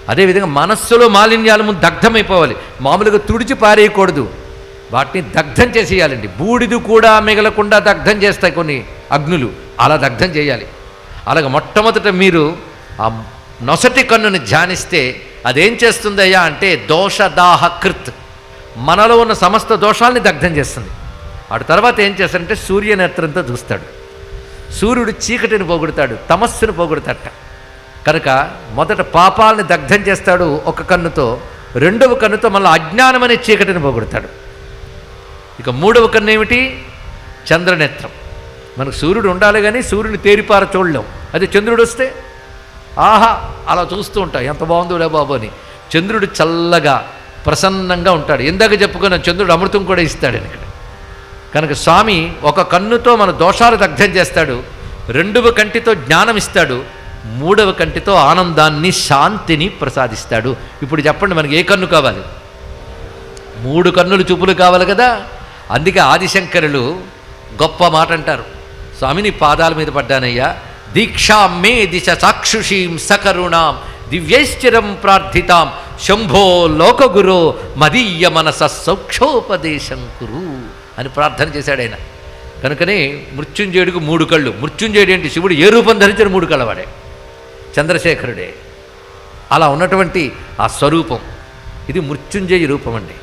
అదేవిధంగా మనస్సులో మాలిన్యాలు దగ్ధమైపోవాలి. మామూలుగా తుడిచి పారేయకూడదు, వాటిని దగ్ధం చేసేయాలండి. బూడిది కూడా మిగలకుండా దగ్ధం చేస్తాయి కొన్ని అగ్నులు, అలా దగ్ధం చేయాలి. అలాగే మొట్టమొదట మీరు ఆ నొసటి కన్నుని ధ్యానిస్తే అదేం చేస్తుందయ్యా అంటే దోషదాహ కృత్, మనలో ఉన్న సమస్త దోషాలని దగ్ధం చేస్తుంది. ఆడు తర్వాత ఏం చేస్తాడంటే సూర్యనేత్రంతో చూస్తాడు. సూర్యుడు చీకటిని పోగొడతాడు, తమస్సును పోగొడతాడట. కనుక మొదట పాపాలని దగ్ధం చేస్తాడు ఒక కన్నుతో, రెండవ కన్నుతో మళ్ళీ అజ్ఞానం అనే చీకటిని పోగొడతాడు. ఇక మూడవ కన్ను ఏమిటి? చంద్రనేత్రం. మనకు సూర్యుడు ఉండాలి కానీ సూర్యుని తేరిపార చూడలేం. అదే చంద్రుడు వస్తే ఆహా అలా చూస్తూ ఉంటాం, ఎంత బాగుందో బాబు అని. చంద్రుడు చల్లగా ప్రసన్నంగా ఉంటాడు. ఇందాక చెప్పుకున్న చంద్రుడు అమృతం కూడా ఇస్తాడని ఇక్కడ. కనుక స్వామి ఒక కన్నుతో మన దోషాలు దగ్ధం చేస్తాడు, రెండవ కంటితో జ్ఞానం ఇస్తాడు, మూడవ కంటితో ఆనందాన్ని శాంతిని ప్రసాదిస్తాడు. ఇప్పుడు చెప్పండి, మనకి ఏ కన్ను కావాలి? మూడు కన్నులు చూపులు కావాలి కదా. అందుకే ఆదిశంకరులు గొప్ప మాట అంటారు, స్వామిని పాదాల మీద పడ్డానయ్యా, దీక్షాం మే దిశ చాక్షుషీం సకరుణాం దివ్యైశ్చిరం ప్రార్థితాం శంభో లోకగురో మదీయ మనస సౌక్షోపదేశం కురు అని ప్రార్థన చేశాడు ఆయన. కనుకనే మృత్యుంజయుడికి మూడు కళ్ళు. మృత్యుంజయుడు ఏంటి? శివుడు ఏ రూపం ధరించిన మూడు కళ్ళవాడే, చంద్రశేఖరుడే. అలా ఉన్నటువంటి ఆ స్వరూపం ఇది మృత్యుంజయ రూపం అండి.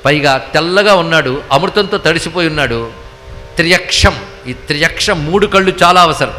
పైగా తెల్లగా ఉన్నాడు, అమృతంతో తడిసిపోయి ఉన్నాడు. త్రియక్షం, ఈ త్రియక్షం మూడు కళ్ళు చాలా అవసరం.